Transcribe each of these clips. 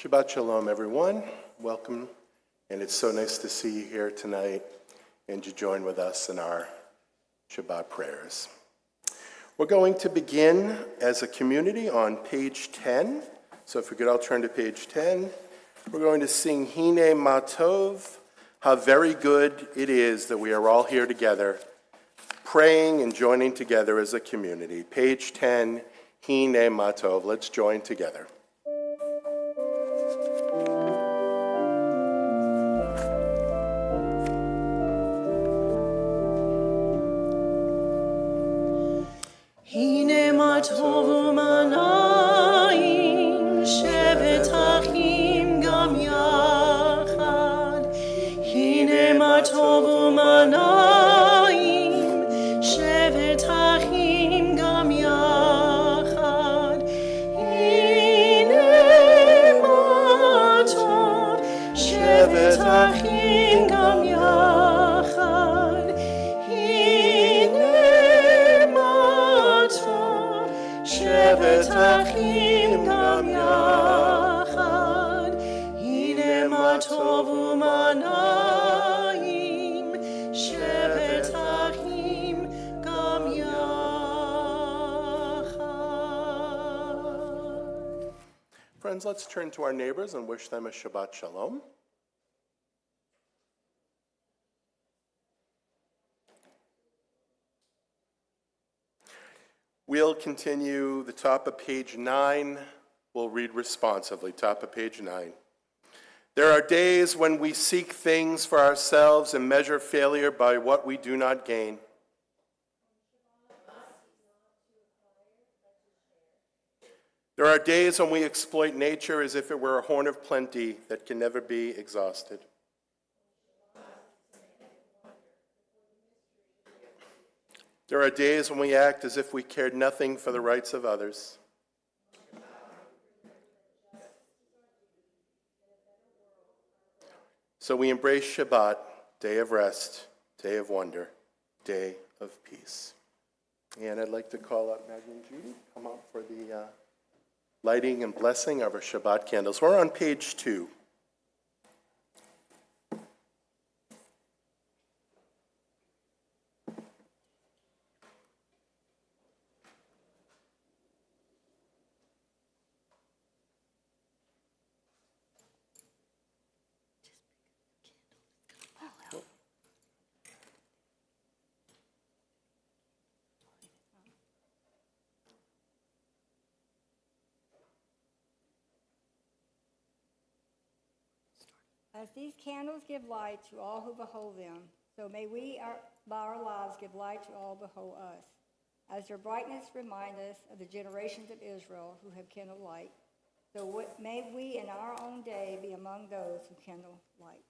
Shabbat Shalom, everyone. Welcome, and it's so nice to see you here tonight and to join with us in our Shabbat prayers. We're going to begin as a community on page 10. So if we could all turn to page 10. We're going to sing Hine Ma Tov, how very good it is that we are all here together, praying and joining together as a community. Page 10, Hine Ma Tov. Let's join together. Hine ma tov u'manayim, shevet achim gam yachad. Hine ma tov u'manayim, shevet achim gam yachad. Hine ma tov, shevet achim gam yachad. Shevet achim gam yachad, hine ma tov u'manayim, shevet achim gam yachad. Friends, let's turn to our neighbors and wish them a Shabbat Shalom. We'll continue the top of page 9. We'll read responsively, top of page 9. There are days when we seek things for ourselves and measure failure by what we do not gain. There are days when we exploit nature as if it were a horn of plenty that can never be exhausted. There are days when we act as if we cared nothing for the rights of others. So we embrace Shabbat, day of rest, day of wonder, day of peace. And I'd like to call up Maggie and Judy, come up for the lighting and blessing of our Shabbat candles. We're on page 2. As these candles give light to all who behold them, so may we by our lives give light to all who behold us. As their brightness remind us of the generations of Israel who have kindled light, so may we in our own day be among those who kindle light.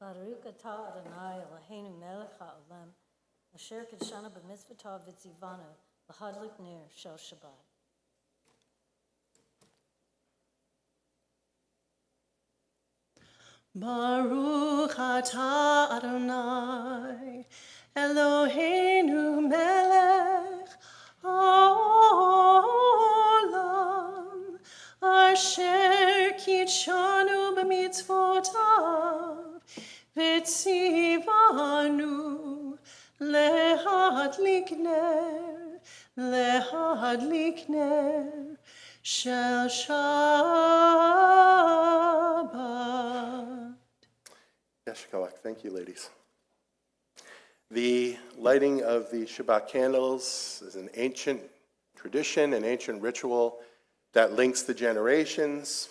Baruch atah Adonai Eloheinu melech ha'olam, asher kidshanu b'mitzvotav v'tzivanu l'hadlik ner shel Shabbat. Baruch atah Adonai, Eloheinu melech haolam, asher kitshanu b'mitzvotav, v'tzivanu lehadlik ner shel Shabbat. Yeshkalach. Thank you, ladies. The lighting of the Shabbat candles is an ancient tradition, an ancient ritual that links the generations.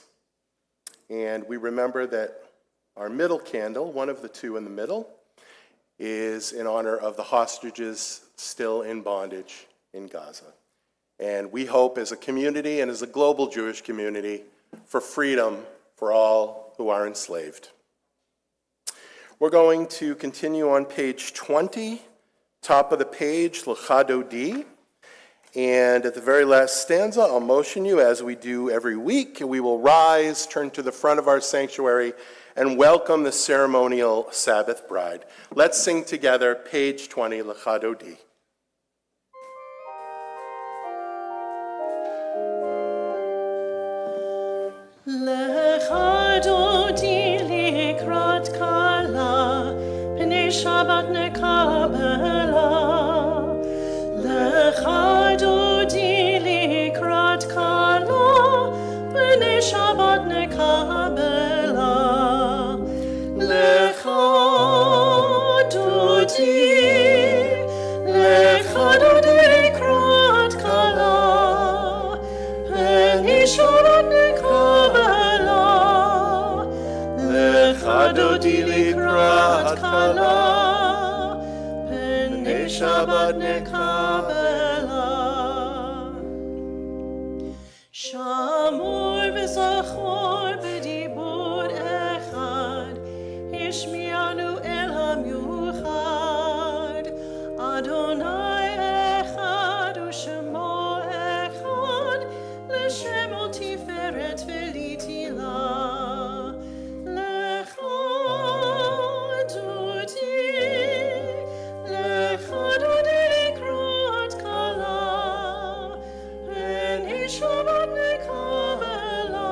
And we remember that our middle candle, one of the two in the middle, is in honor of the hostages still in bondage in Gaza. And we hope as a community and as a global Jewish community for freedom for all who are enslaved. We're going to continue on page 20, top of the page, L'chadodi. And at the very last stanza, I'll motion you as we do every week. We will rise, turn to the front of our sanctuary, and welcome the ceremonial Sabbath bride. Let's sing together, page 20, L'chadodi. Shabbat nekabela, lecha dodi likrat kala, pnei Shabbat nekabela. Shamor v'zachor b'dibur echad, Ishmianu el hamiuchad, Adonai echad u'shemo echad, L'shemo tiferet v'litila. Lecha dodi likrat kala, Pnei Shabbat nekabela,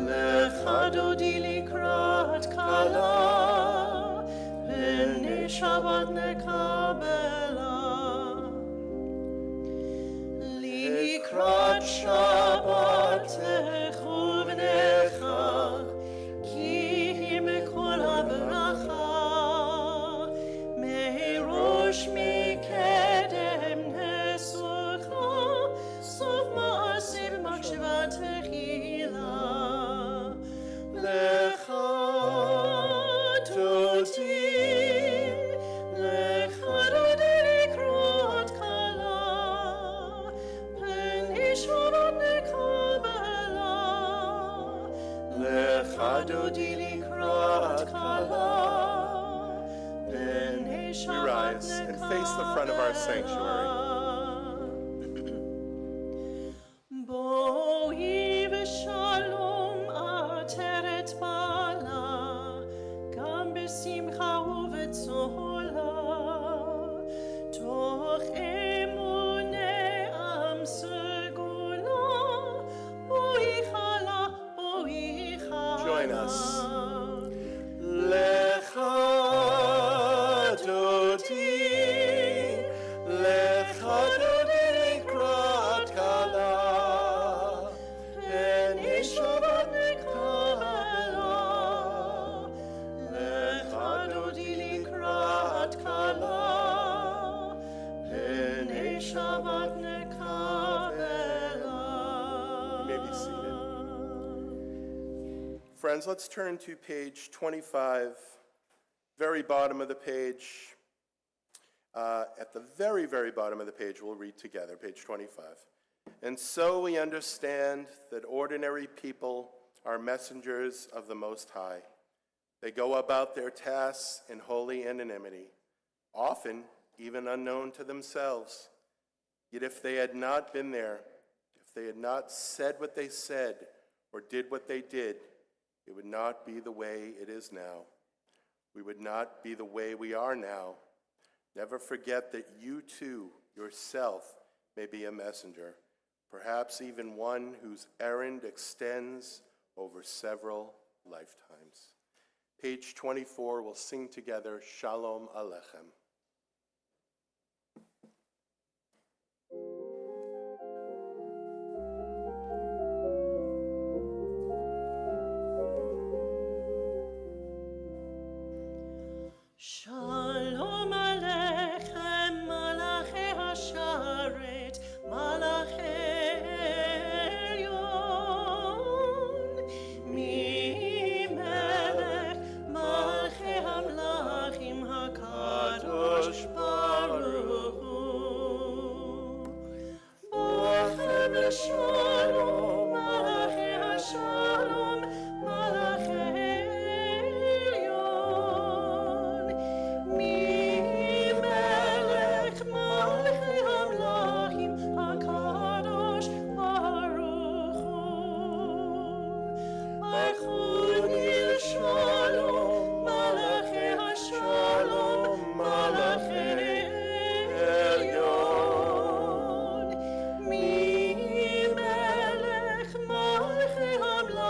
lecha dodi likrat kala, Pnei Shabbat nekabela. Likrat Shabbat techu v'necha, ki hi mekol haberacha, merosh mikedem nesucha, sof ma'aseh b'machshava techila. Lecha dodi likrat kala, Pnei Shabbat nekabela, lecha dodi likrat kala, Pnei We Shabbat rise and face the front of our sanctuary. Boi v'shalom ateret bala, gam b'simcha u'v'tzola, toch emunei am segula, boi chala. Join us. Lecha dodi likrat kala, Pnei Shabbat nekabela, lecha dodi likrat kala, Pnei Shabbat nekabela. You may be seated. Friends, let's turn to page 25, very bottom of the page. At the very, very bottom of the page, we'll read together, page 25. And so we understand that ordinary people are messengers of the Most High. They go about their tasks in holy anonymity, often even unknown to themselves. Yet if they had not been there, if they had not said what they said or did what they did, it would not be the way it is now. We would not be the way we are now. Never forget that you too, yourself, may be a messenger, perhaps even one whose errand extends over several lifetimes. Page 24, we'll sing together, Shalom Aleichem. Shalom Aleichem, Malachei Hasharet, Malachei Elyon, Mi Melech, Malachei Hamlachim HaKadosh Baruch Hu. Boachem Shalom, Malachei Hashalom, Malachei Hamla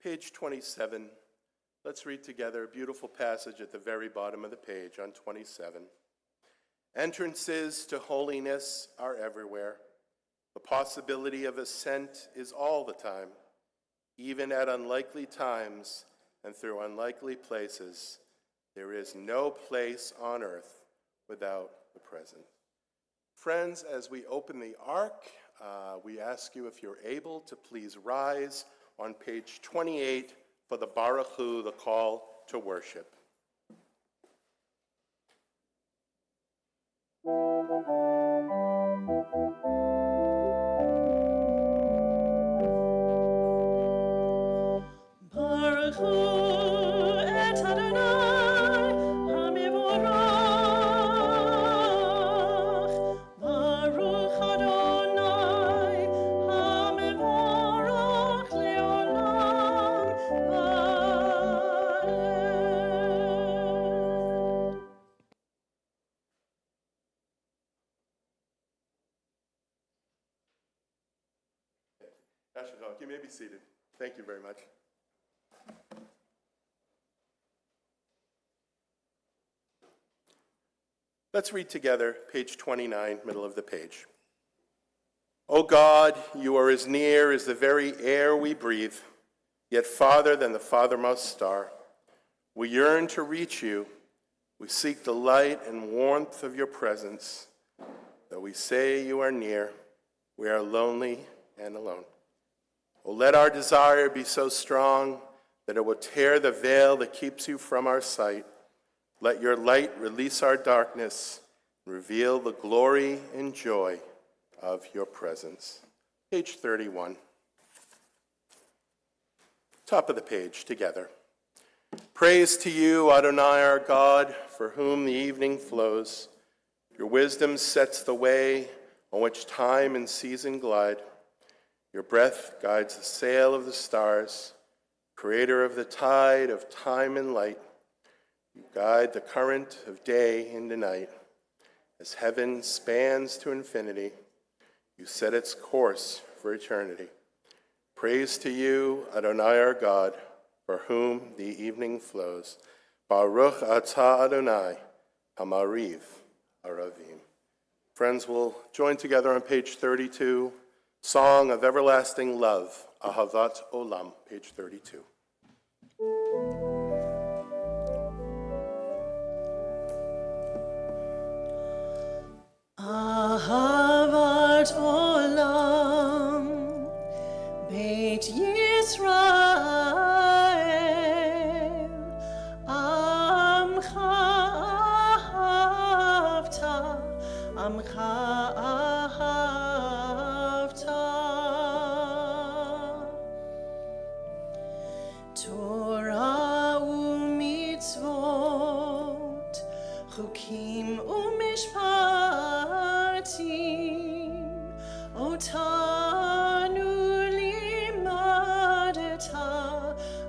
Page 27. Let's read together a beautiful passage at the very bottom of the page on 27. Entrances to holiness are everywhere. The possibility of ascent is all the time. Even at unlikely times and through unlikely places, there is no place on earth without the presence. Friends, as we open the ark, we ask you, if you're able, to please rise on page 28 for the Baruch Hu, the call to worship. Baruch Hu et Adonai HaMevorach. Baruch Adonai HaMevorach leolam va'ed. Ashidok, you may be seated. Thank you very much. Let's read together page 29, middle of the page. O God, you are as near as the very air we breathe, yet farther than the farthermost star. We yearn to reach you. We seek the light and warmth of your presence. Though we say you are near, we are lonely and alone. Oh, let our desire be so strong that it will tear the veil that keeps you from our sight. Let your light release our darkness and reveal the glory and joy of your presence. Page 31. Top of the page, together. Praise to you, Adonai, our God, for whom the evening flows. Your wisdom sets the way on which time and season glide. Your breath guides the sail of the stars, creator of the tide of time and light. You guide the current of day into night. As heaven spans to infinity, you set its course for eternity. Praise to you, Adonai our God, for whom the evening flows. Baruch atah Adonai, hamariv aravim. Friends, we'll join together on page 32, Song of Everlasting Love, Ahavat Olam, page 32. Ahavat olam, Beit Yisrael, Amcha ahavta, Amcha ahavta. Torah u'mitzvot, Chukim u'mishpatim, Otanu limadeta,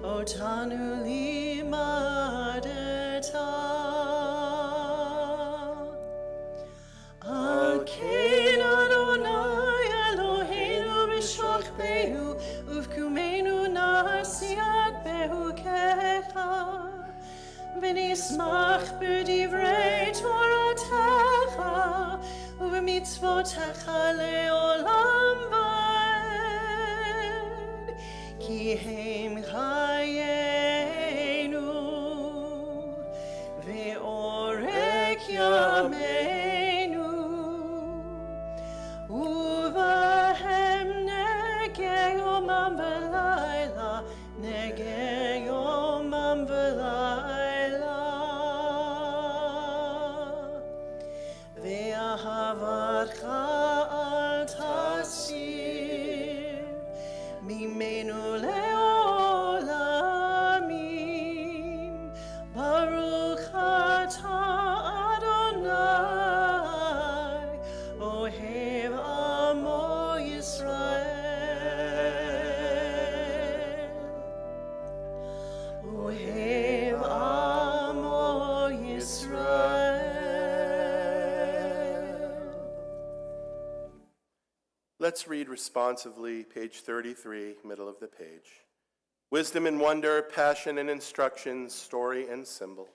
Otanu limadeta. Al kein Adonai Eloheinu b'shachbehu, uvkumenu nasiat behukecha, v'nismach b'divrei Toratecha, ובמצוותיך לעולם ועד, כי הם חיינו ואורך ימינו, ובהם נגע יומם ולילה, נגע יומם ולילה. ואהבתך אל תסיר ממנו לעולמים. ברוך אתה אדוני, אוהב עמו ישראל. אוהב עמו ישראל. Let's read responsively, page 33, middle of the page. wisdom and wonder, passion and instruction, story and symbol.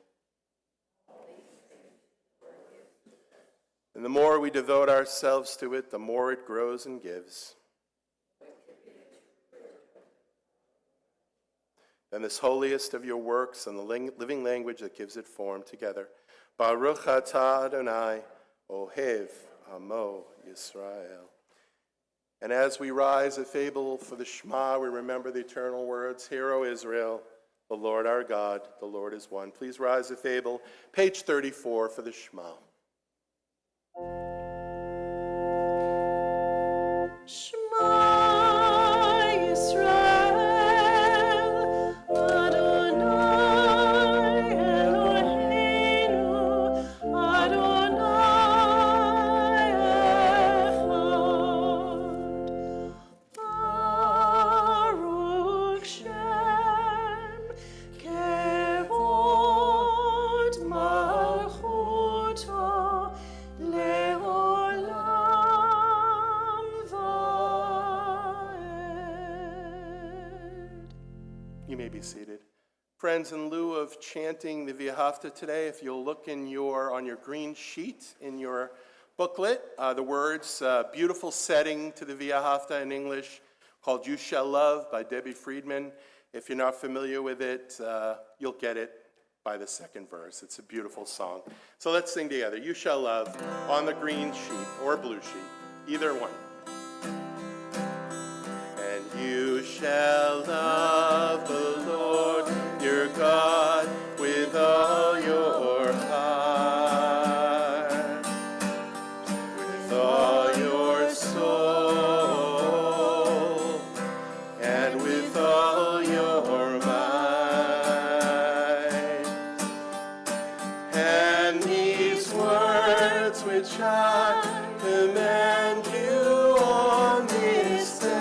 And the more we devote ourselves to it, the more it grows and gives. And this holiest of your works and the living language that gives it form together. Baruch atah Adonai, Ohev Amo Yisrael. And as we rise at Fable for the Shema, we remember the eternal words, Hear, O Israel, the Lord our God, the Lord is one. Please rise at Fable, page 34 for the Shema. Shema Yisrael, Adonai Eloheinu, Adonai Echad. Baruch Shem, Kevod Malchuto, Leolam Vaed. You may be seated. Friends, in lieu of chanting the V'ahavta today, if you'll look on your green sheet in your booklet, the words, beautiful setting to the V'ahavta in English, called You Shall Love by Debbie Friedman. If you're not familiar with it, you'll get it by the second verse. It's a beautiful song. So let's sing together. You Shall Love on the green sheet or blue sheet, either one. And you shall love the Lord your God with all your heart, with all your soul, and with all your might. And these words which I command you on this day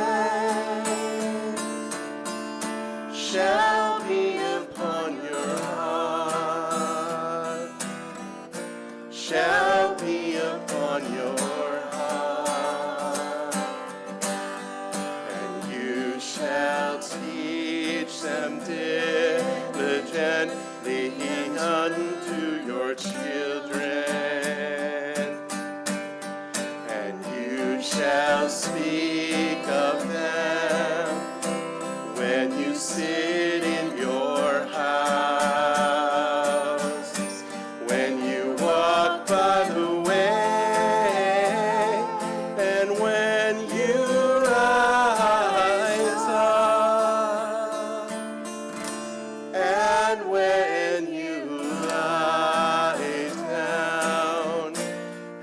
shall be upon your heart, shall be upon your heart, and you shall teach them diligently unto your children, and you shall speak of them when you sit in your house, when you walk by the way, and when you rise up, and when you lie down,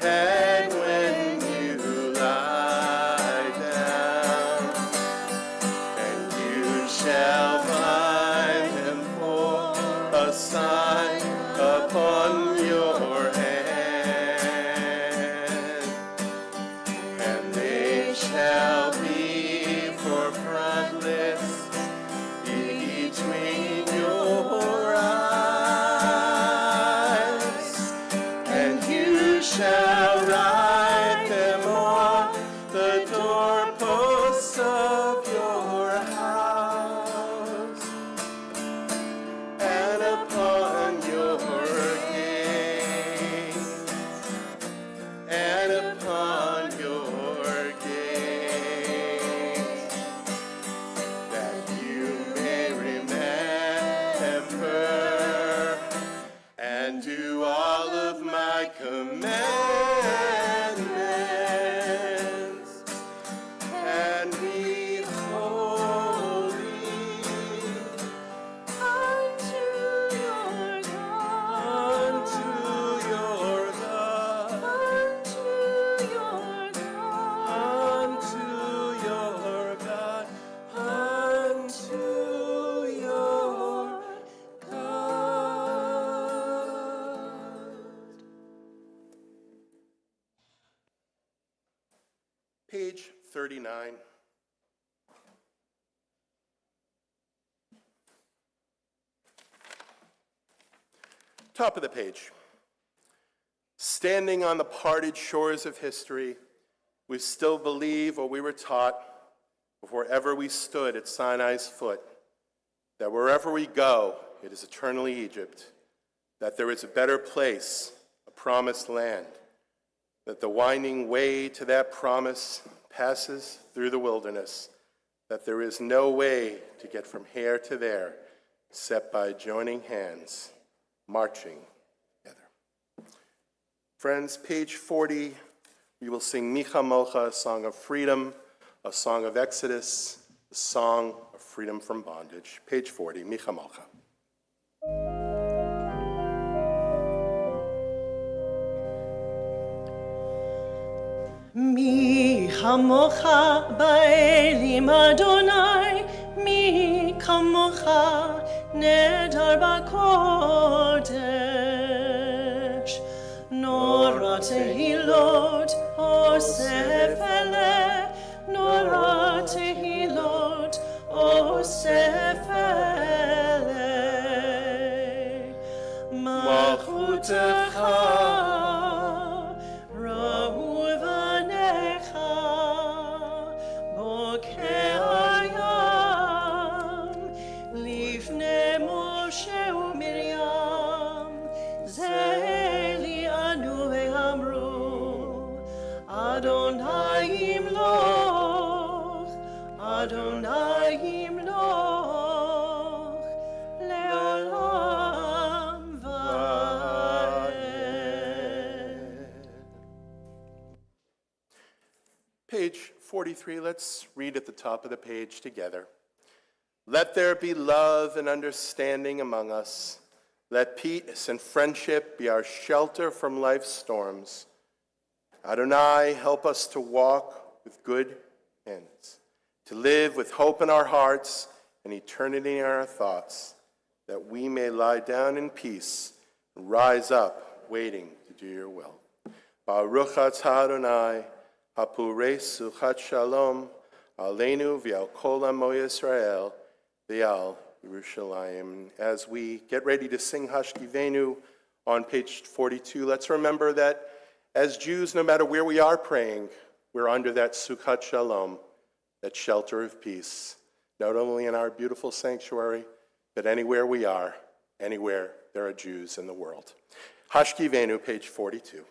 and when you lie down, and you shall find them for a sign upon your hand, and they shall be for frontlets between your eyes, and you shall write them on the doorposts of your house, and upon your gates, and upon your gates, that you may remember and do all of my commandments, and be holy Unto your God, unto your God, unto your God, unto your God, unto your God. Page 39. Top of the page. Standing on the parted shores of history, we still believe what we were taught before ever we stood at Sinai's foot. that wherever we go, it is eternally Egypt, that there is a better place, a promised land, that the winding way to that promise passes through the wilderness, that there is no way to get from here to there except by joining hands, marching together. Friends, page 40, we will sing Micha Mocha, a song of freedom, a song of Exodus, a song of freedom from bondage. Page 40, Micha Mocha. מי כמוך באלים אדוני, מי כמוך נדר בקודש. נורא תהילות אוסף אלה, נורא תהילות אוסף אלה. מלכותך Adonai yimloch le'olam va'ed. Page 43, let's read at the top of the page together. Let there be love and understanding among us. Let peace and friendship be our shelter from life's storms. Adonai, help us to walk with good hands, to live with hope in our hearts and eternity in our thoughts, that we may lie down in peace and rise up waiting to do your will. Baruch atah Adonai, hapurei suchat shalom, aleinu v'al kol amo Yisrael, v'al Yerushalayim. As we get ready to sing Hashkivenu on page 42, let's remember that as Jews, no matter where we are praying, we're under that Sukkot Shalom, that shelter of peace, not only in our beautiful sanctuary, but anywhere we are, anywhere there are Jews in the world. Hashkivenu, page 42.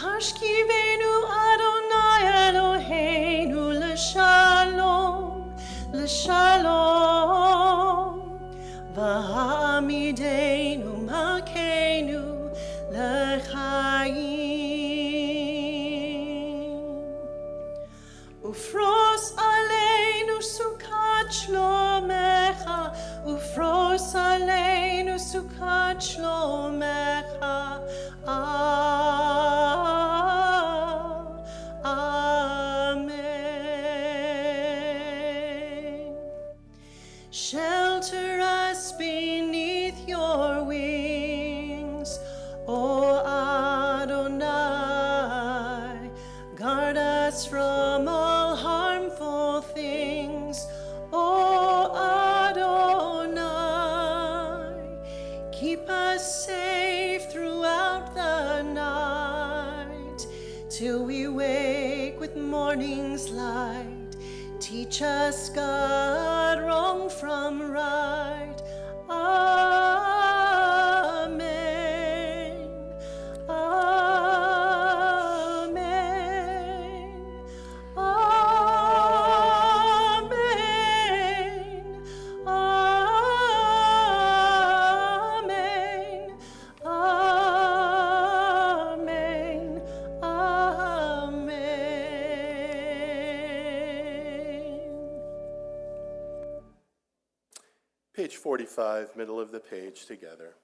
Hashkivenu Adonai Eloheinu l'shalom, l'shalom. V'ha'amidenu makenu l'chaim. Ufros aleinu sukat shlomecha, ufros aleinu sukat shlomecha. Amen. Shelter us beneath your wings, O Adonai. Guard us from all harmful things, O Adonai. Keep us safe throughout the night, till we wake with morning's light. Teach us, God, wrong from right. Amen. Amen. Amen. Amen. Amen. Page 45, middle of the page together.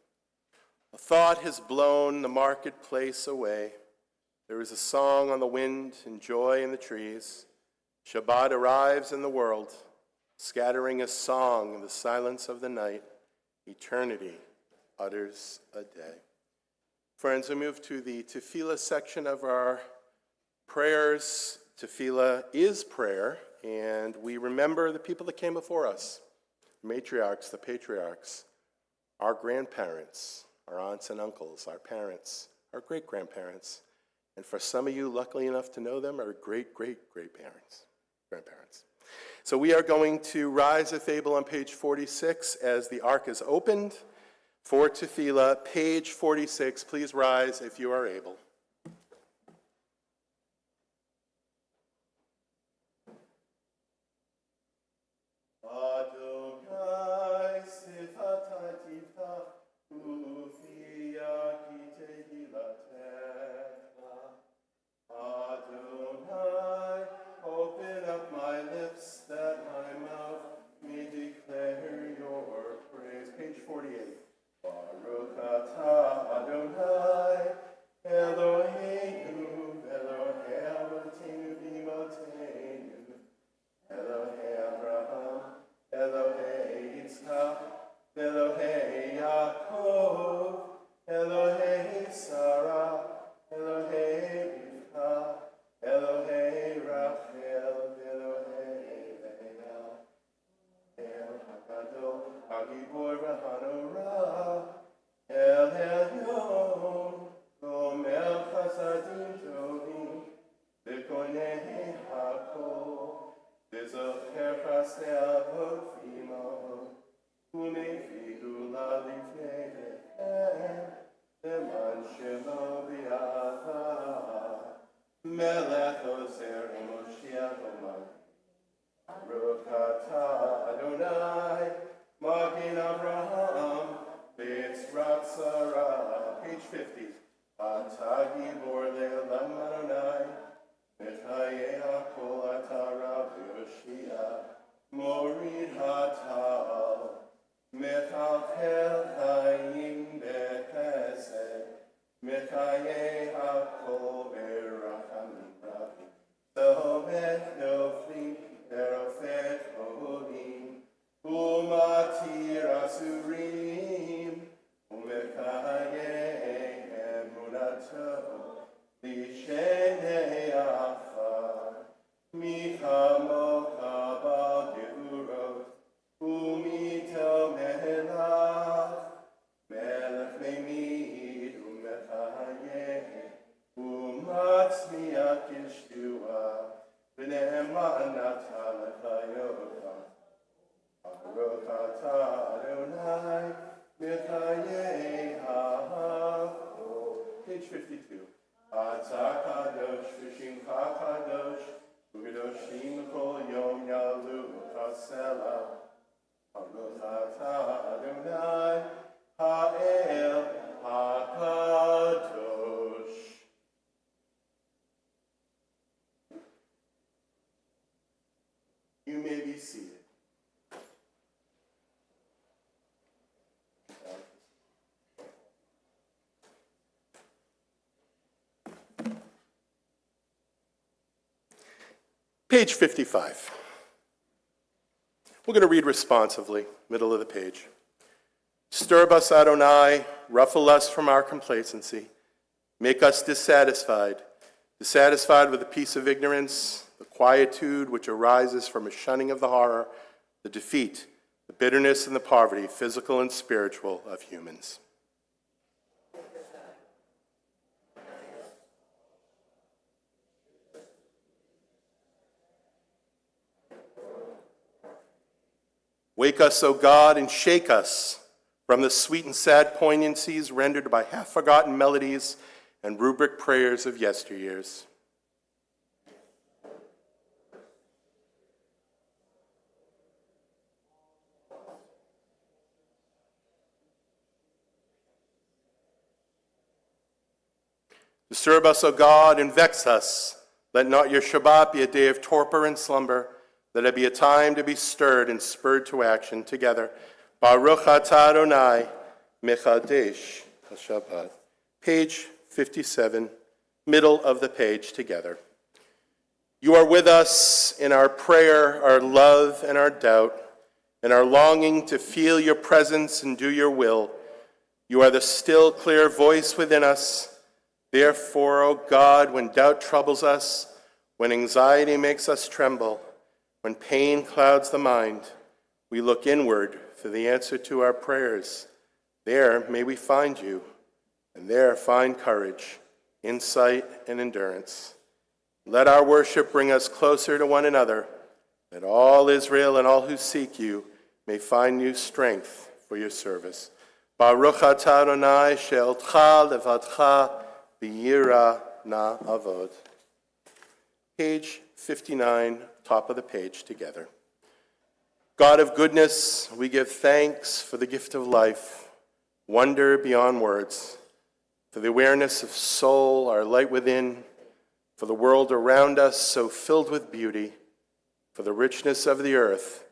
A thought has blown the marketplace away. There is a song on the wind and joy in the trees. Shabbat arrives in the world, scattering a song in the silence of the night. Eternity utters a day. Friends, we move to the tefillah section of our prayers. Tefillah is prayer, and we remember the people that came before us. Matriarchs, the patriarchs, our grandparents, our aunts and uncles, our parents, our great-grandparents. And for some of you, luckily enough to know them, are great-great-grandparents. So we are going to rise a fable on page 46 as the ark is opened. For Tefillah, page 46. Please rise if you are able. Adonai sifata tifta ufia kite hilatecha. Adonai, open up my lips that my mouth may declare your praise. Page 48. Baruch atah Adonai, Eloheinu, Elohei Avotenu v'Imotenu, Elohei Abraham, Elohei Yitzchak, Elohei Yaakov, Elohei Sarah, Elohei Rivka, Elohei Rachel, Elohei Leah, El Hakadol, Hagibor v'Hanorah, El Elyon, Gomel Chasadim Tovim, V'Konei Hakol, V'Zocher Chasdei Avot V'Imo, U'Mefidu L'Lifnei Lechem, Leman Shemo B'Yata, Melech Ozer Moshiach Omar. Baruch atah Adonai, Magen Avraham, B'Yitzrak Sarah. Page 50. Atah Gibor Le'olam Adonai, Mechayeh HaKol Atah Rav Yoshia, Morid Hatal, Mechalchel Chaim B'Chesed, Mechayeh HaKol B'Rachamim Rabim, Somet Noflim, Erofet Olim, Umatir Asurim, Umekayeh Emunato, Lishenei Afar, Michamo Chabal Gevurot, Umito Melach, Melech Memid, Umekayeh, Umatzmiach Yeshua, V'ne'eman atah l'chayota. Baruch atah Adonai, Mechayeh ha'achol. Page 52. Atah kadosh v'shimcha kadosh, u'kedoshim kol yom yalu kasela. Baruch atah Adonai, ha'el ha'kadosh. You may be seated. Page 55. We're going to read responsively, middle of the page. Disturb us, Adonai, ruffle us from our complacency. Make us dissatisfied with the peace of ignorance, the quietude which arises from a shunning of the horror, the defeat, the bitterness and the poverty, physical and spiritual, of humans. Wake us, O God, and shake us from the sweet and sad poignancies rendered by half-forgotten melodies and rubric prayers of yesteryears. Disturb us, O God, and vex us. Let not your Shabbat be a day of torpor and slumber. Let it be a time to be stirred and spurred to action together. Baruch atah Adonai, mechadesh Shabbat. Page 57, middle of the page together. You are with us in our prayer, our love, and our doubt, and our longing to feel your presence and do your will. You are the still, clear voice within us. Therefore, O God, when doubt troubles us, when anxiety makes us tremble, when pain clouds the mind, we look inward for the answer to our prayers. There may we find you, and there find courage insight, and endurance. Let our worship bring us closer to one another, that all Israel and all who seek you may find new strength for your service. Baruch atah Adonai she'otcha levadcha b'yira na'avod. Page 59, top of the page together. God of goodness, we give thanks for the gift of life, wonder beyond words, for the awareness of soul, our light within, for the world around us so filled with beauty, for the richness of the earth,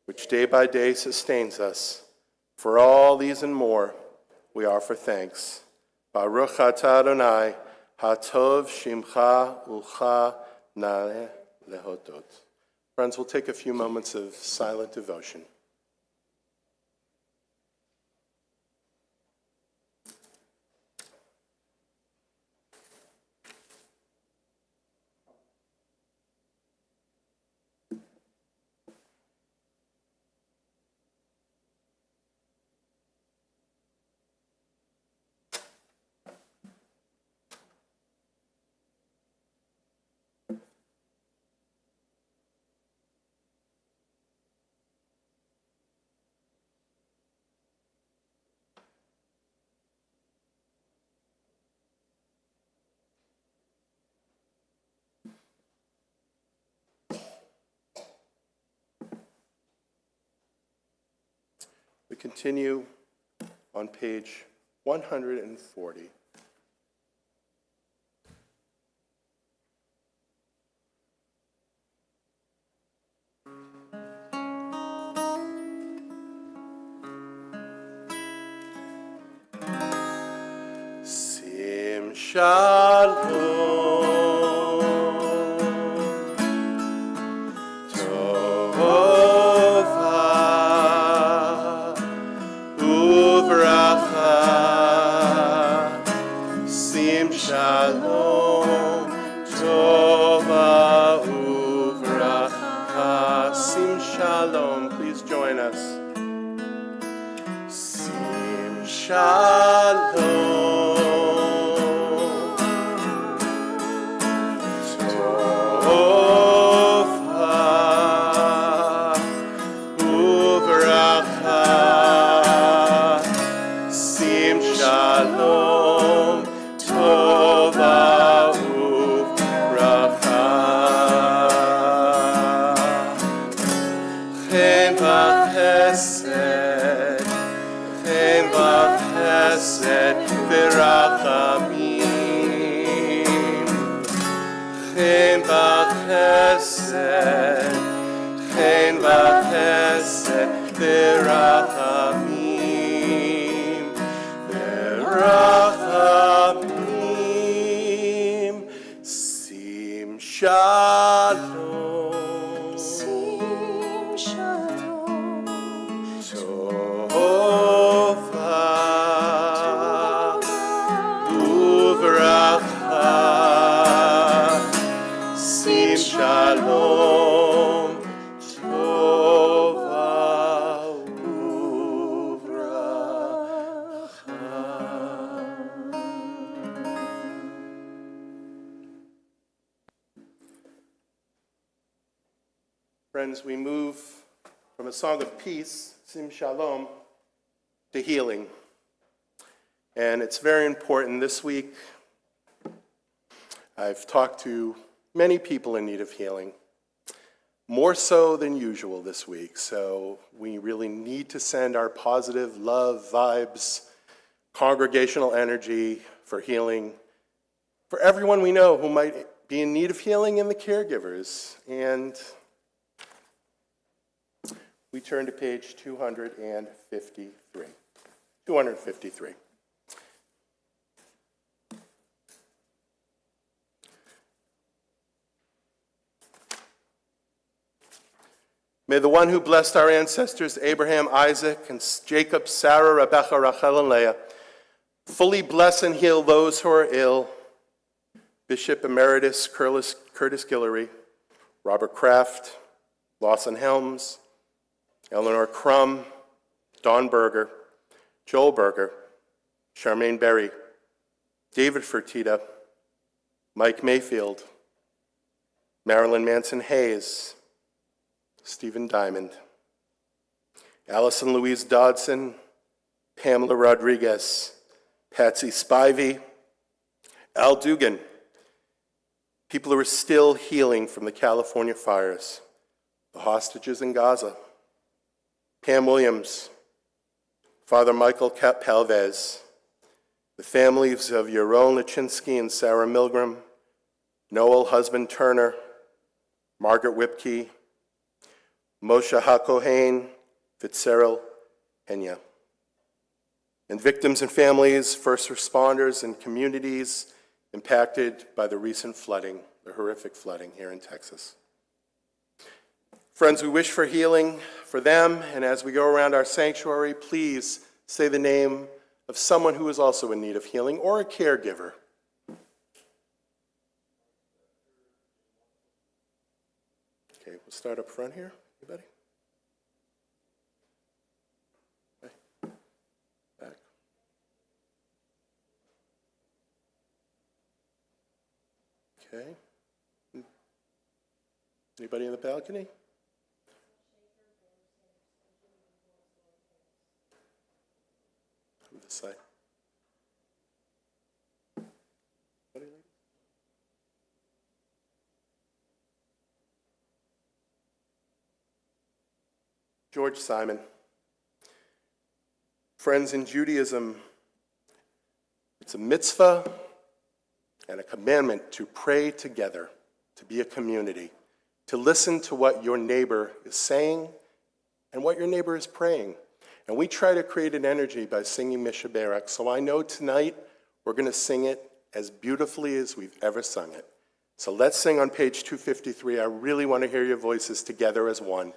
which day by day sustains us. For all these and more, we offer thanks. Baruch atah Adonai, hatov shimcha ucha na'eh lehodot. Friends, we'll take a few moments of silent devotion. We continue on page 140. Sim Shalom. Shalom, Tova Uvracha. Sim Shalom, please join us. Sim Shalom, Tova Uvracha. Sim Shalom, Tova uvracha. Chen v'chesed, chen v'chesed v'rachamim. Chen v'chesed, chen v'chesed v'rachamim. V'rachamim. Sim Shalom. Sim Shalom. Tova uvracha. Sim Shalom. Tova Friends, we move from a song of peace, Sim Shalom, to healing. And it's very important. This week, I've talked to many people in need of healing, more so than usual this week. So we really need to send our positive love, vibes, congregational energy for healing for everyone we know who might be in need of healing and the caregivers. And we turn to page 253. 253. May the one who blessed our ancestors, Abraham, Isaac, and Jacob, Sarah, Rebekah, Rachel, and Leah, fully bless and heal those who are ill. Bishop Emeritus Curtis Guillory, Robert Kraft, Lawson Helms, Eleanor Crum, Don Berger, Joel Berger, Charmaine Berry, David Fertitta, Mike Mayfield, Marilyn Manson Hayes, Stephen Diamond, Allison Louise Dodson, Pamela Rodriguez, Patsy Spivey, Al Dugan, people who are still healing from the California fires, the hostages in Gaza, Pam Williams, Father Michael Palvez, the families of Yaron Lachinsky and Sarah Milgram, Noel Husband Turner, Margaret Whipke, Moshe HaKohen, Fitzgerald Henya, and victims and families, first responders, and communities impacted by the recent flooding, the horrific flooding here in Texas. Friends, we wish for healing for them, and as we go around our sanctuary, please say the name of someone who is also in need of healing or a caregiver. Okay, we'll start up front here. Anybody? Okay. Back. Okay. Anybody in the balcony? Come this side. George Simon. Friends, in Judaism, it's a mitzvah and a commandment to pray together, to be a community, to listen to what your neighbor is saying and what your neighbor is praying. And we try to create an energy by singing Mishaberak. So I know tonight we're going to sing it as beautifully as we've ever sung it. So let's sing on page 253. I really want to hear your voices together as one.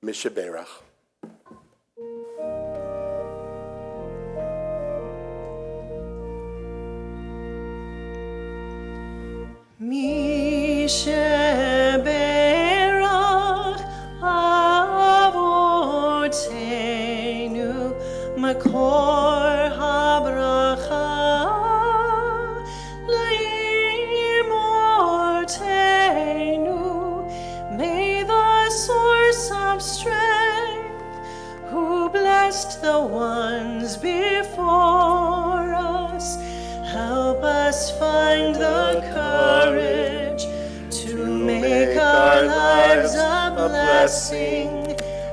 Mishaberak. Mishaberak Avotenu Makor Habracha Leimortenu. May the source of strength, who blessed the ones before us, help us find the courage to make our lives a blessing,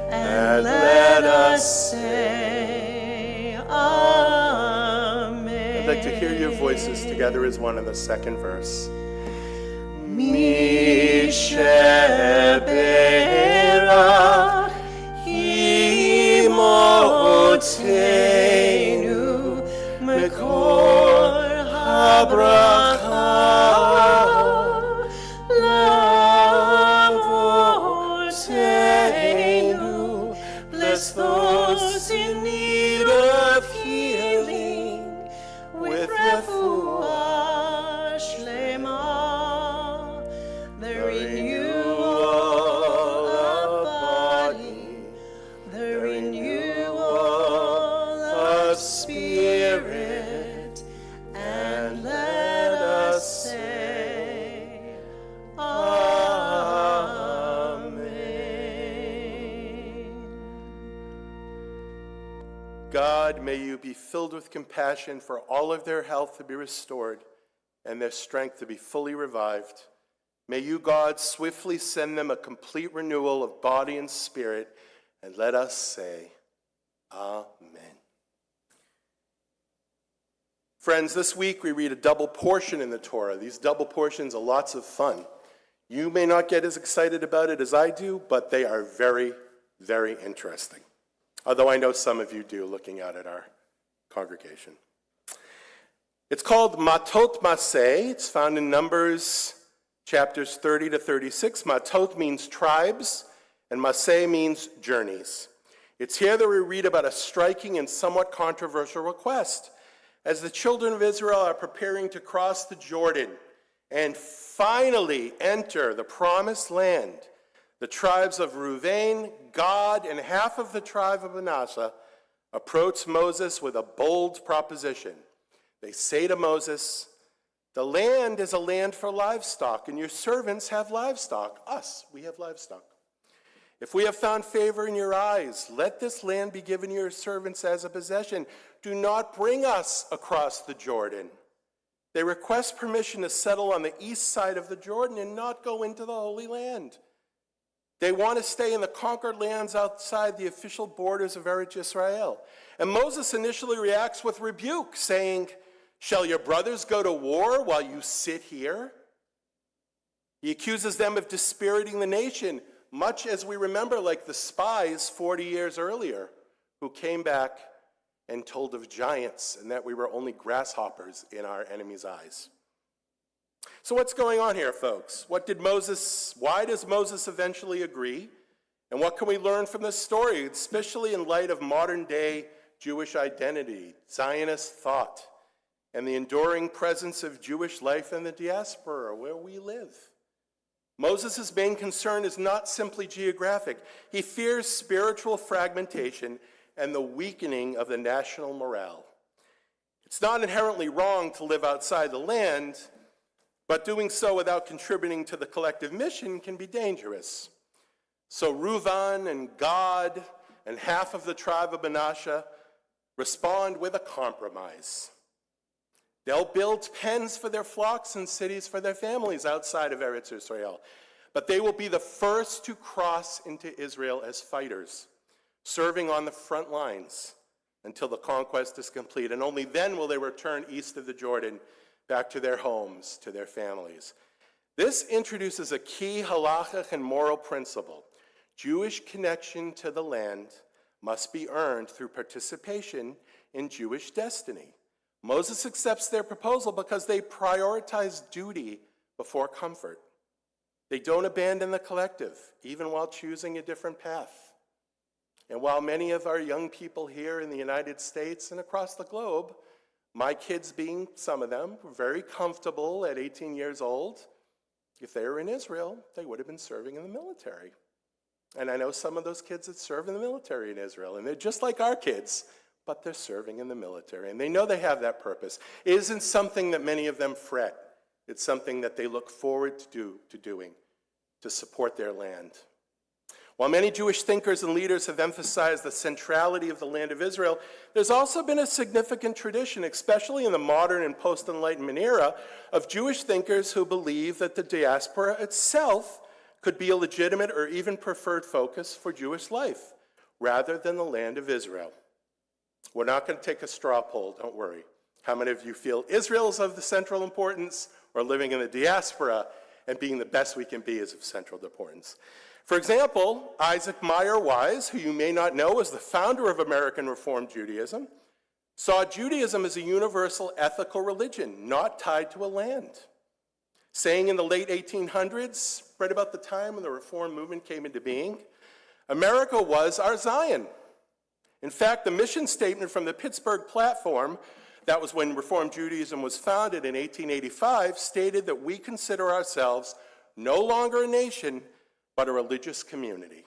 and let us say Amen. I'd like to hear your voices together as one in the second verse. Mishaberak Imotenu Mekor Habracha Lavotenu. Bless those in need of healing with refuah shlema, the renewal of body, the renewal of spirit, and let us say Amen. God, may you be filled with compassion for all of their health to be restored and their strength to be fully revived. May you, God, swiftly send them a complete renewal of body and spirit, and let us say, Amen. Friends, this week we read a double portion in the Torah. These double portions are lots of fun. You may not get as excited about it as I do, but they are very, very interesting. Although I know some of you do, looking out at our congregation. It's called Matot Maseh. It's found in Numbers chapters 30 to 36. Matot means tribes, and Maseh means journeys. It's here that we read about a striking and somewhat controversial request. As the children of Israel are preparing to cross the Jordan and finally enter the promised land, the tribes of Reuven, Gad, and half of the tribe of Manasseh approach Moses with a bold proposition. They say to Moses, The land is a land for livestock, and your servants have livestock. Us, we have livestock. If we have found favor in your eyes, let this land be given to your servants as a possession. Do not bring us across the Jordan. They request permission to settle on the east side of the Jordan and not go into the Holy Land. They want to stay in the conquered lands outside the official borders of Eretz Israel. And Moses initially reacts with rebuke, saying, "Shall your brothers go to war while you sit here?" He accuses them of dispiriting the nation, much as we remember like the spies 40 years earlier who came back and told of giants and that we were only grasshoppers in our enemies' eyes. So what's going on here, folks? Why does Moses eventually agree? And what can we learn from this story, especially in light of modern day Jewish identity, Zionist thought, and the enduring presence of Jewish life in the diaspora where we live? Moses' main concern is not simply geographic. He fears spiritual fragmentation and the weakening of the national morale. It's not inherently wrong to live outside the land, but doing so without contributing to the collective mission can be dangerous. So Reuven and Gad and half of the tribe of Manasseh respond with a compromise. They'll build pens for their flocks and cities for their families outside of Eretz Israel, but they will be the first to cross into Israel as fighters, serving on the front lines until the conquest is complete, and only then will they return east of the Jordan back to their homes, to their families. This introduces a key halachic and moral principle. Jewish connection to the land must be earned through participation in Jewish destiny. Moses accepts their proposal because they prioritize duty before comfort. They don't abandon the collective, even while choosing a different path. And while many of our young people here in the United States and across the globe, my kids being some of them, were very comfortable at 18 years old, if they were in Israel, they would have been serving in the military. And I know some of those kids that serve in the military in Israel, and they're just like our kids, but they're serving in the military, and they know they have that purpose. It isn't something that many of them fret. It's something that they look forward to doing, to support their land. While many Jewish thinkers and leaders have emphasized the centrality of the land of Israel, there's also been a significant tradition, especially in the modern and post-Enlightenment era, of Jewish thinkers who believe that the diaspora itself could be a legitimate or even preferred focus for Jewish life, rather than the land of Israel. We're not going to take a straw poll, don't worry. How many of you feel Israel is of the central importance, or living in the diaspora and being the best we can be is of central importance? For example, Isaac Meyer Wise, who you may not know was the founder of American Reform Judaism, saw Judaism as a universal ethical religion, not tied to a land. Saying in the late 1800s, right about the time when the Reform movement came into being, America was our Zion. In fact, the mission statement from the Pittsburgh Platform, that was when Reform Judaism was founded in 1885, stated that we consider ourselves no longer a nation, but a religious community.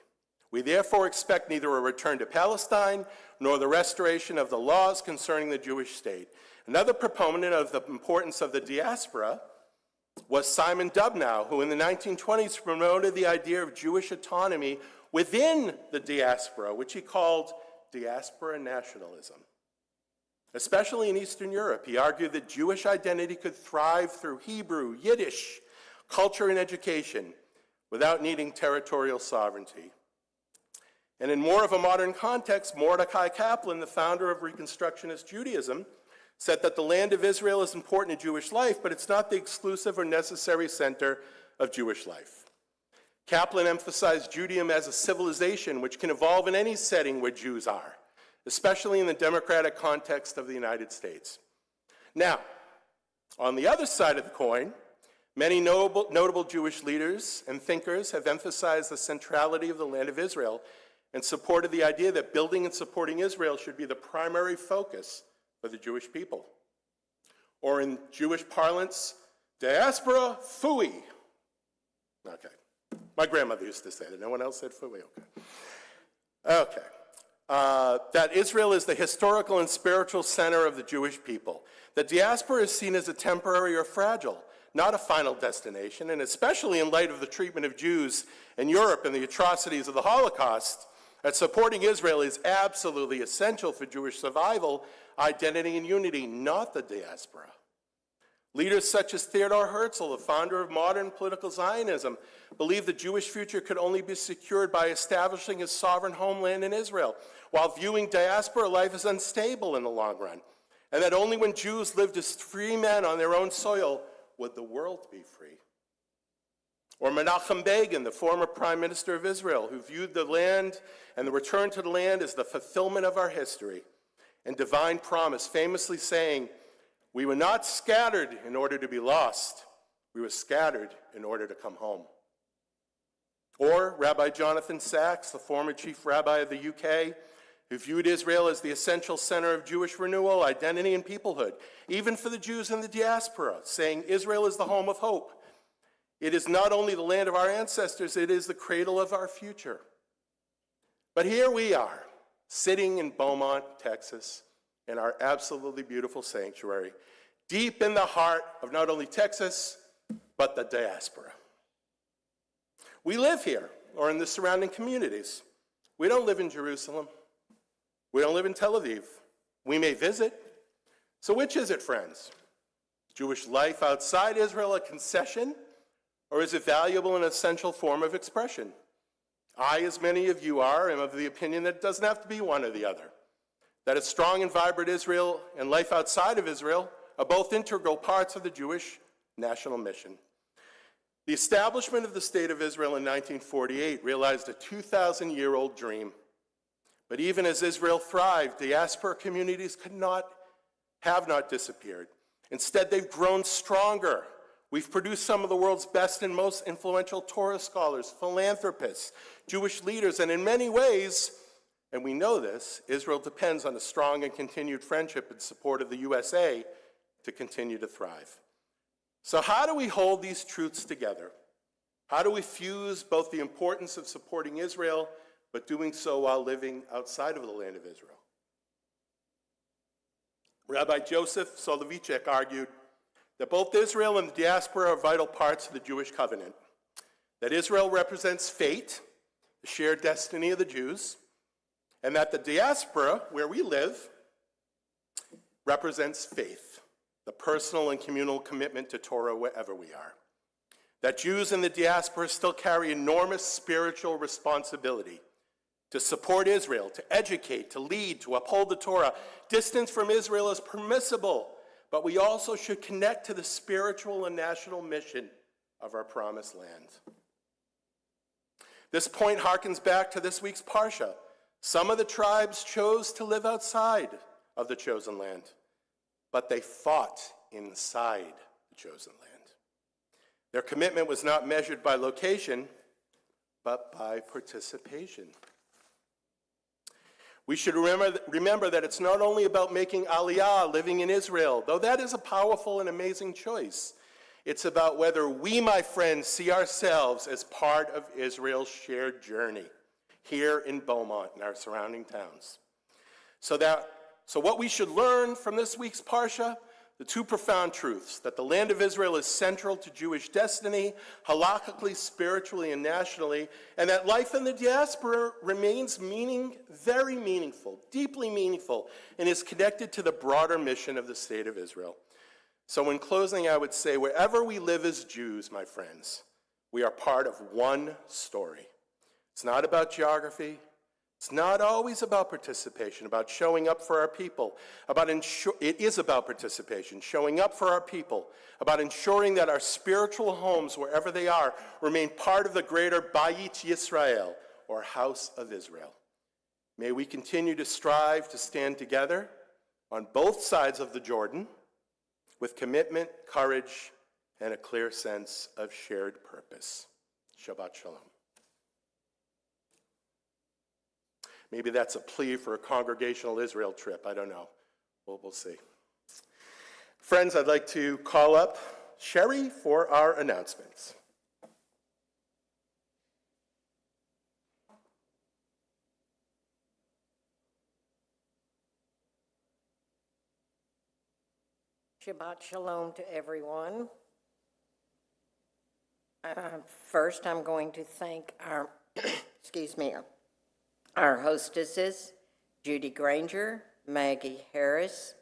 We therefore expect neither a return to Palestine nor the restoration of the laws concerning the Jewish state. Another proponent of the importance of the diaspora was Simon Dubnow, who in the 1920s promoted the idea of Jewish autonomy within the diaspora, which he called diaspora nationalism. Especially in Eastern Europe, he argued that Jewish identity could thrive through Hebrew, Yiddish, culture, and education without needing territorial sovereignty. And in more of a modern context, Mordecai Kaplan, the founder of Reconstructionist Judaism, said that the land of Israel is important in Jewish life, but it's not the exclusive or necessary center of Jewish life. Kaplan emphasized Judaism as a civilization which can evolve in any setting where Jews are, especially in the democratic context of the United States. Now, on the other side of the coin, many notable Jewish leaders and thinkers have emphasized the centrality of the land of Israel and supported the idea that building and supporting Israel should be the primary focus for the Jewish people. Or in Jewish parlance, diaspora fui. Okay. My grandmother used to say that. No one else said fui? Okay. Okay. that Israel is the historical and spiritual center of the Jewish people. The diaspora is seen as a temporary or fragile, not a final destination, and especially in light of the treatment of Jews in Europe and the atrocities of the Holocaust, that supporting Israel is absolutely essential for Jewish survival, identity, and unity, not the diaspora. Leaders such as Theodor Herzl, the founder of modern political Zionism, believed the Jewish future could only be secured by establishing a sovereign homeland in Israel, while viewing diaspora life as unstable in the long run, and that only when Jews lived as free men on their own soil would the world be free. Or Menachem Begin, the former prime minister of Israel, who viewed the land and the return to the land as the fulfillment of our history and divine promise, famously saying, "We were not scattered in order to be lost. We were scattered in order to come home." Or Rabbi Jonathan Sachs, the former chief rabbi of the UK, who viewed Israel as the essential center of Jewish renewal, identity, and peoplehood, even for the Jews in the diaspora, saying Israel is the home of hope. It is not only the land of our ancestors, it is the cradle of our future. But here we are, sitting in Beaumont, Texas, in our absolutely beautiful sanctuary, deep in the heart of not only Texas, but the diaspora. We live here, or in the surrounding communities. We don't live in Jerusalem. We don't live in Tel Aviv. We may visit. So which is it, friends? Jewish life outside Israel a concession, or is it valuable and essential form of expression? I, as many of you are, am of the opinion that it doesn't have to be one or the other. That a strong and vibrant Israel and life outside of Israel are both integral parts of the Jewish national mission. The establishment of the State of Israel in 1948 realized a 2,000-year-old dream. But even as Israel thrived, diaspora communities have not disappeared. Instead, they've grown stronger. We've produced some of the world's best and most influential Torah scholars, philanthropists, Jewish leaders, and in many ways, and we know this, Israel depends on a strong and continued friendship and support of the USA to continue to thrive. So how do we hold these truths together? How do we fuse both the importance of supporting Israel, but doing so while living outside of the land of Israel? Rabbi Joseph Soloveitchik argued that both Israel and the diaspora are vital parts of the Jewish covenant, that Israel represents fate, the shared destiny of the Jews, and that the diaspora, where we live, represents faith, the personal and communal commitment to Torah wherever we are. That Jews in the diaspora still carry enormous spiritual responsibility to support Israel, to educate, to lead, to uphold the Torah. Distance from Israel is permissible, but we also should connect to the spiritual and national mission of our promised land. This point harkens back to this week's Parsha. Some of the tribes chose to live outside of the chosen land, but they fought inside the chosen land. Their commitment was not measured by location, but by participation. We should remember that it's not only about making aliyah, living in Israel, though that is a powerful and amazing choice. It's about whether we, my friends, see ourselves as part of Israel's shared journey here in Beaumont and our surrounding towns. So what we should learn from this week's Parsha, the two profound truths, that the land of Israel is central to Jewish destiny, halakhically, spiritually, and nationally, and that life in the diaspora remains very meaningful, deeply meaningful, and is connected to the broader mission of the State of Israel. So in closing, I would say, wherever we live as Jews, my friends, we are part of one story. It's not about geography. It's not always about participation, about showing up for our people. It is about participation, showing up for our people, about ensuring that our spiritual homes, wherever they are, remain part of the greater Bayit Yisrael, or House of Israel. May we continue to strive to stand together on both sides of the Jordan with commitment, courage, and a clear sense of shared purpose. Shabbat Shalom. Maybe that's a plea for a congregational Israel trip. I don't know. We'll see. Friends, I'd like to call up Sherry for our announcements. Shabbat shalom to everyone. First, I'm going to thank our, our hostesses, Judy Granger, Maggie Harris,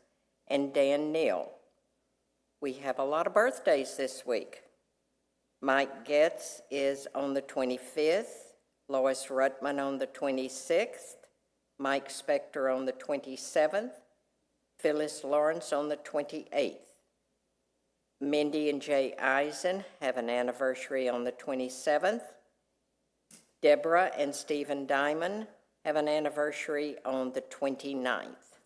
and Dan Neal. We have a lot of birthdays this week. Mike Getz is on the 25th, Lois Ruttman on the 26th, Mike Spector on the 27th, Phyllis Lawrence on the 28th. Mindy and Jay Eisen have an anniversary on the 27th. Deborah and Stephen Diamond have an anniversary on the 29th.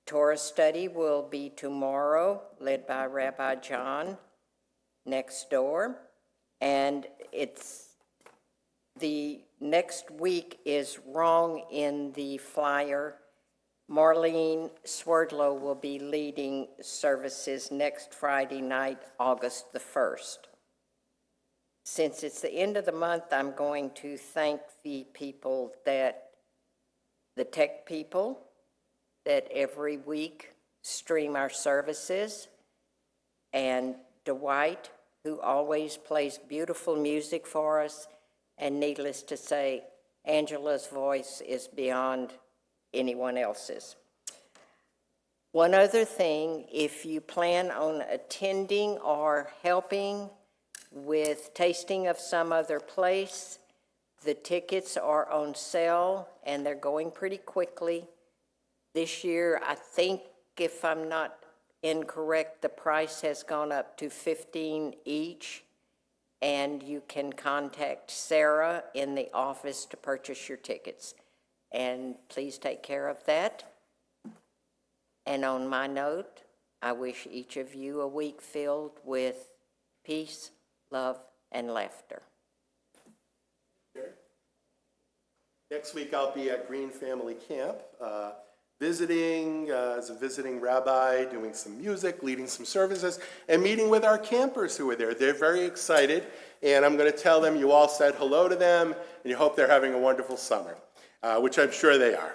Torah study will be tomorrow, led by Rabbi John next door. And the next week is wrong in the flyer. Marlene Swerdlow will be leading services next Friday night, August the 1st. Since it's the end of the month, I'm going to thank the people the tech people that every week stream our services, and Dwight, who always plays beautiful music for us, and needless to say, Angela's voice is beyond anyone else's. One other thing, if you plan on attending or helping with tasting of some other place, the tickets are on sale and they're going pretty quickly. This year, I think, if I'm not incorrect, the price has gone up to $15 each, and you can contact Sarah in the office to purchase your tickets. And please take care of that. And on my note, I wish each of you a week filled with peace, love, and laughter. Next week I'll be at Green Family Camp, visiting as a visiting rabbi, doing some music, leading some services, and meeting with our campers who are there. They're very excited, and I'm going to tell them you all said hello to them, and you hope they're having a wonderful summer. Which I'm sure they are.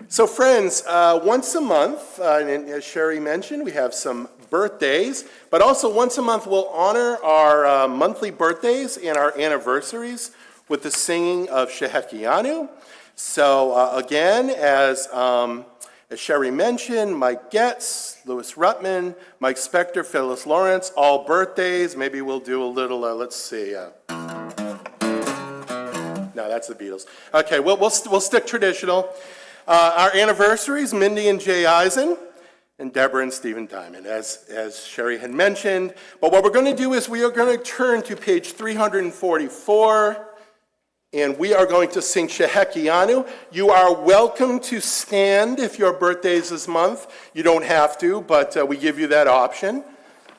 So friends, once a month, and as Sherry mentioned, we have some birthdays, but also once a month we'll honor our monthly birthdays and our anniversaries with the singing of Shehekianu. So again, as Sherry mentioned, Mike Getz, Louis Ruttman, Mike Spector, Phyllis Lawrence, all birthdays. Maybe we'll do a little, let's see, no, that's the Beatles. Okay, we'll stick traditional. Our anniversaries, Mindy and Jay Eisen, and Deborah and Stephen Diamond, as Sherry had mentioned. But what we're going to do is we are going to turn to page 344, and we are going to sing Shehekianu. You are welcome to stand if your birthday is this month. You don't have to, but we give you that option.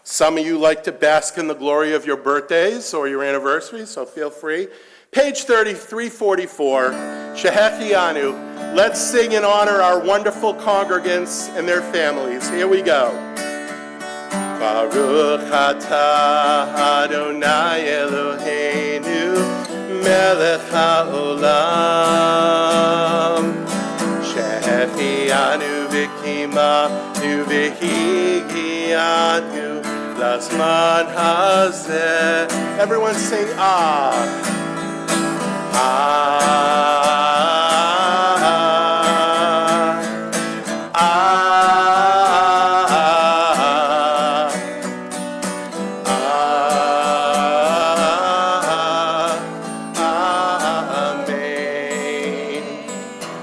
Some of you like to bask in the glory of your birthdays or your anniversaries, so feel free. Page 344, Shehekianu. Let's sing and honor our wonderful congregants and their families. Here we go. Baruch atah Adonai Eloheinu melech haolam Shehekianu v'kimanu v'higianu lazman hazeh. Everyone sing ah.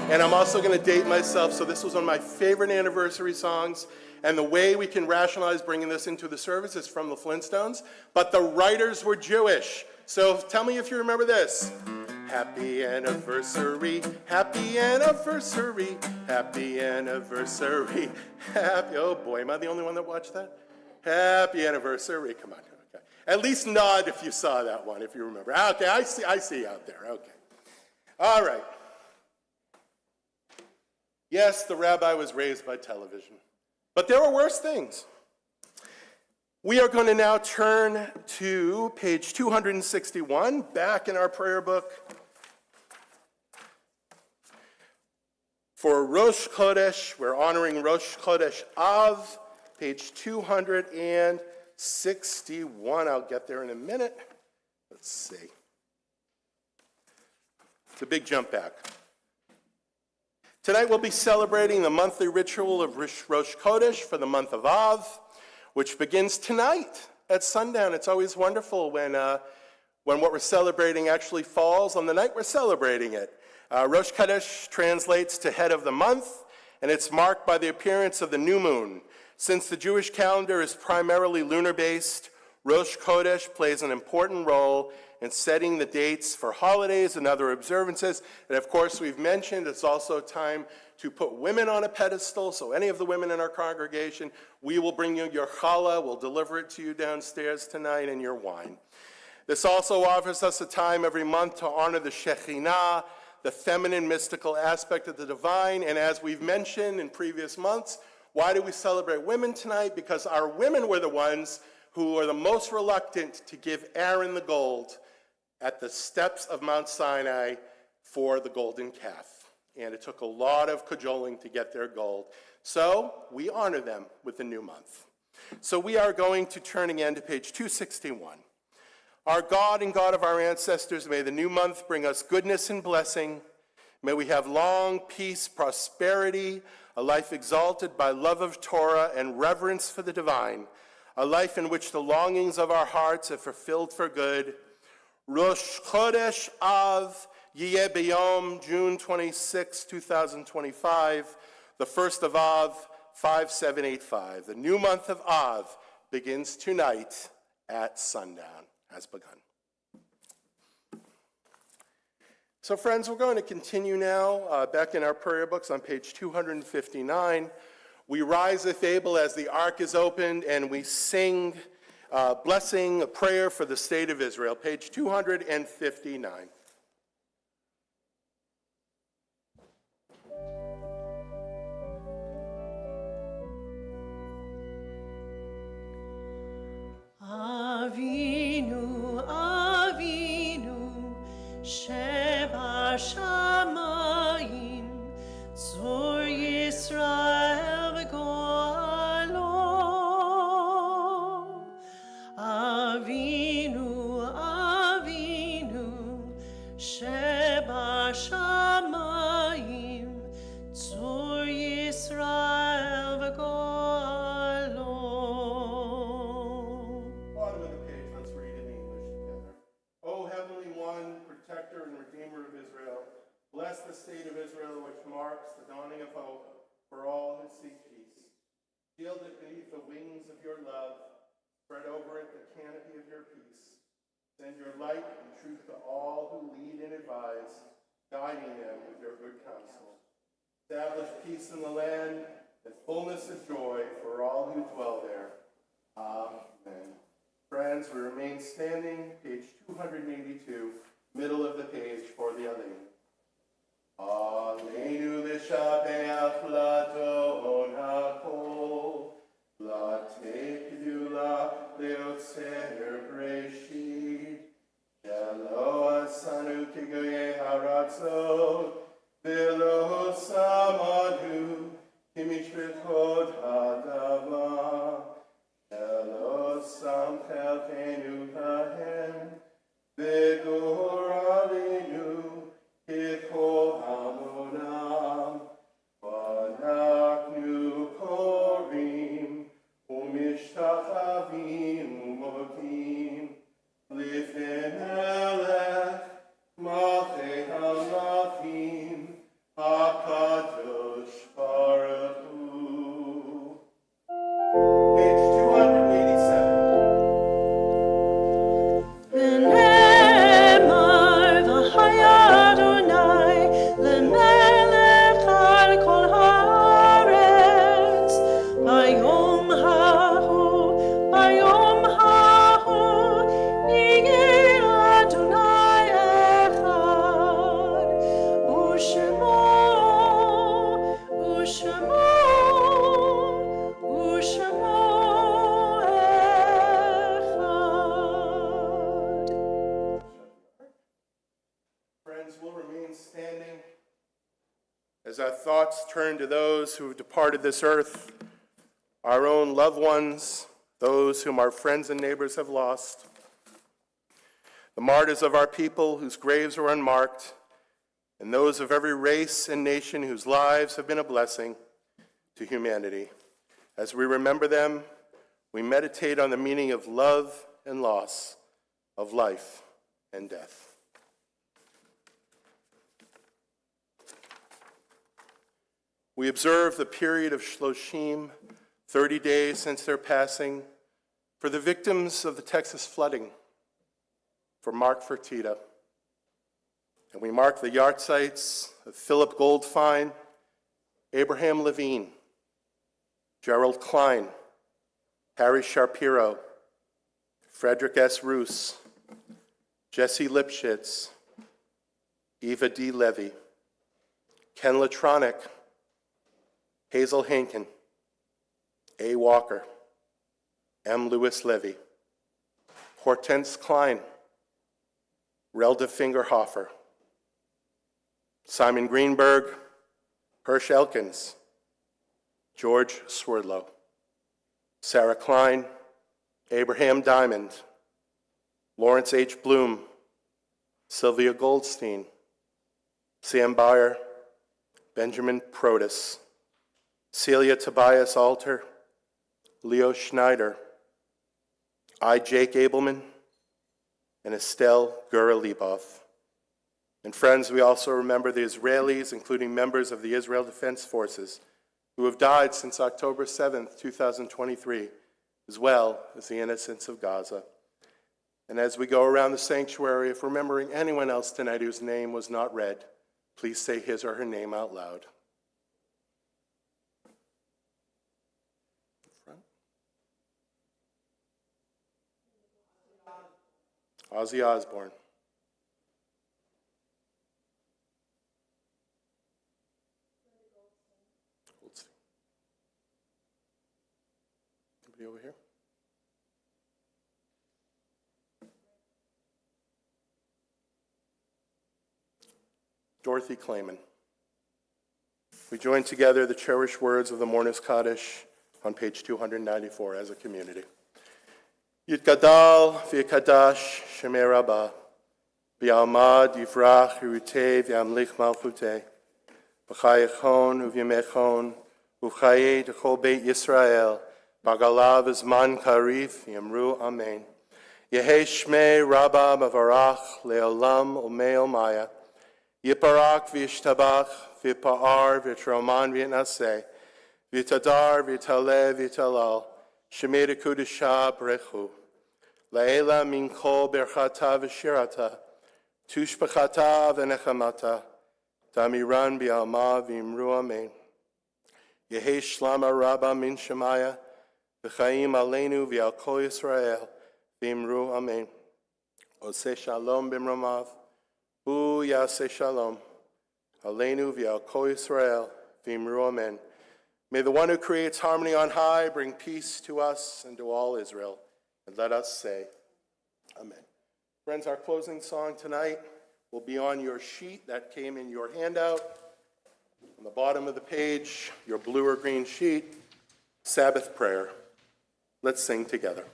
And I'm also going to date myself, so this was one of my favorite anniversary songs, and the way we can rationalize bringing this into the service is from the Flintstones, but the writers were Jewish. So tell me if you remember this. Happy anniversary, happy anniversary, happy anniversary, happy, oh boy, am I the only one that watched that? Happy anniversary, come on, okay. At least nod if you saw that one, if you remember. Okay, I see out there, okay. All right. Yes, the rabbi was raised by television, but there were worse things. We are going to now turn to page 261, back in our prayer book. For Rosh Chodesh, we're honoring Rosh Chodesh Av, page 261. I'll get there in a minute. Let's see. It's a big jump back. Tonight we'll be celebrating the monthly ritual of Rosh Chodesh for the month of Av, which begins tonight at sundown. It's always wonderful when what we're celebrating actually falls on the night we're celebrating it. Rosh Chodesh translates to head of the month, and it's marked by the appearance of the new moon. Since the Jewish calendar is primarily lunar-based, Rosh Chodesh plays an important role in setting the dates for holidays and other observances. And of course, we've mentioned it's also time to put women on a pedestal. So any of the women in our congregation, we will bring you your challah. We'll deliver it to you downstairs tonight, and your wine. This also offers us a time every month to honor the Shekhinah, the feminine mystical aspect of the divine. And as we've mentioned in previous months, why do we celebrate women tonight? Because our women were the ones who are the most reluctant to give Aaron the gold at the steps of Mount Sinai for the golden calf. And it took a lot of cajoling to get their gold. So we honor them with the new month. So we are going to turn again to page 261. Our God and God of our ancestors, may the new month bring us goodness and blessing. May we have long peace, prosperity, a life exalted by love of Torah and reverence for the divine, a life in which the longings of our hearts are fulfilled for good. Rosh Chodesh Av Yeh B'Yom, June 26, 2025, the first of Av, 5785. The new month of Av begins tonight at sundown, has begun. So friends, we're going to continue now back in our prayer books on page 259. We rise with Abel as the ark is opened, and we sing blessing, a prayer for the state of Israel, page 259. Avinu, Avinu, Sheba Shamayim, Tzor Yisrael v'Goalo. Avinu, Avinu, Sheba Shamayim, Tzor Yisrael v'Goalo. Bottom of the page, let's read in English together. O Heavenly One, Protector and Redeemer of Israel, bless the state of Israel, which marks the dawning of hope for all who seek peace. Shield it beneath the wings of your love. Spread over it the canopy of your peace. Send your light and truth to all who lead and advise, guiding them with your good counsel. Establish peace in the land and fullness of joy for all who dwell there. Amen. Friends, we remain standing, page 282, middle of the page for the Allein. Aleinu l'shabeach l'adon hakol, l'atei kedula leotzer breshit, shelo asanu kegoye haratzot, v'lo samanu kimishvechot hadava, shelo samchel kenu kahem, v'gor aleinu Kol hamonam, v'anachnu korim, u'mishtachavim u'mokim, lifnei melech, malchei hamlachim, hakadosh baruch hu. Page 287. V'nemar v'haya Adonai l'melech al kol haaretz, bayom hahu, yigir Adonai echad, u'shemo echad. Friends, we'll remain standing as our thoughts thoughts turn to those who have departed this earth, our own loved ones, those whom our friends and neighbors have lost, the martyrs of our people whose graves are unmarked, and those of every race and nation whose lives have been a blessing to humanity. As we remember them, we meditate on the meaning of love and loss, of life and death. We observe the period of Shloshim, 30 days since their passing, for the victims of the Texas flooding, for Mark Fertitta. And we mark the yahrzeits of Philip Goldfein, Abraham Levine, Gerald Klein, Harry Shapiro, Frederick S. Roos, Jesse Lipschitz, Eva D. Levy, Ken Latronic, Hazel Hankin, A. Walker, M. Lewis Levy, Hortense Klein, Relda Fingerhofer, Simon Greenberg, Hirsch Elkins, George Swerdlow, Sarah Klein, Abraham Diamond, Lawrence H. Bloom, Sylvia Goldstein, Sam Bayer, Benjamin Protus, Celia Tobias Alter, Leo Schneider, I. Jake Abelman, and Estelle Gura-Liebov. And friends, we also remember the Israelis, including members of the Israel Defense Forces, who have died since October 7th, 2023, as well as the innocents of Gaza. And as we go around the sanctuary, if remembering anyone else tonight whose name was not read, please say his or her name out loud. Ozzy Osbourne. Goldstein. Anybody over here? Dorothy Clayman. We join together the cherished words of the Mourner's Kaddish on page 294 as a community. Yitgadal v'yikadash shemei Rabbah, v'yalmad yivrach yirutei v'yamlich malchutei, v'chayechon u'v'yamechon, u'chayei d'chol beit Yisrael, b'galav azman karif, yamru amen. Yehei shmei Rabbah mavarach le'olam u'mei omaya, yiparak v'yishtabach v'yipa'ar v'yitroman v'yitnaseh, v'yitadar v'yitaleh v'yitalal, Shemei Kudusha Brechu, Laela min kol berchata v'shirata, tushbachata v'nechamata, Damiran bi'alma v'imru amen. Yehei shlama rabba min shemaya, v'chaim aleinu v'al kol Yisrael, v'imru amen. Oseh shalom b'mromav, hu yaseh shalom, aleinu v'al kol Yisrael, v'imru amen. May the one who creates harmony on high bring peace to us and to all Israel. And let us say, Amen. Friends, our closing song tonight will be on your sheet that came in your handout. On the bottom of the page, your blue or green sheet, Sabbath prayer. Let's sing together.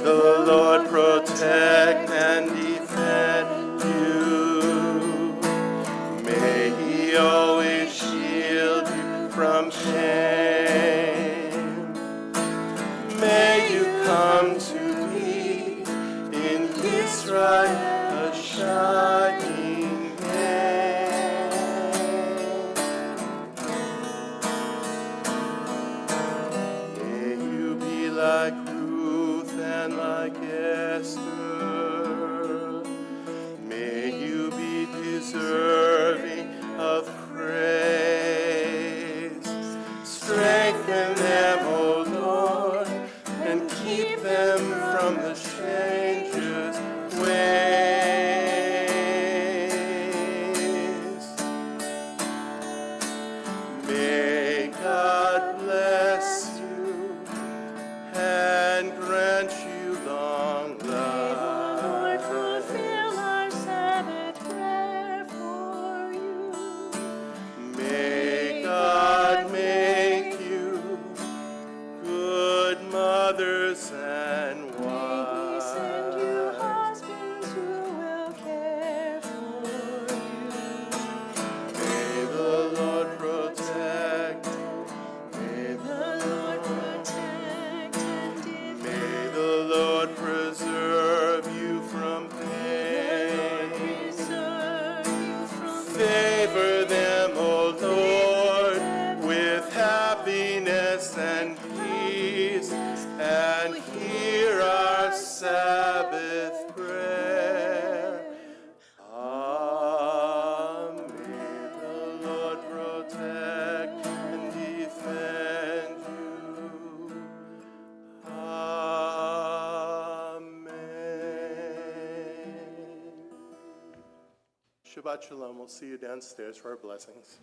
The Lord protect and defend you. May He always shield you from shame. May you come to be in His right a shining name. May you be like and like Esther, may you be deserving of praise. Strengthen them, O Lord, and keep them from the stranger's ways. May God bless you Sabbath prayer. May the Lord protect and defend you. Amen. Shabbat shalom. We'll see you downstairs for our blessings.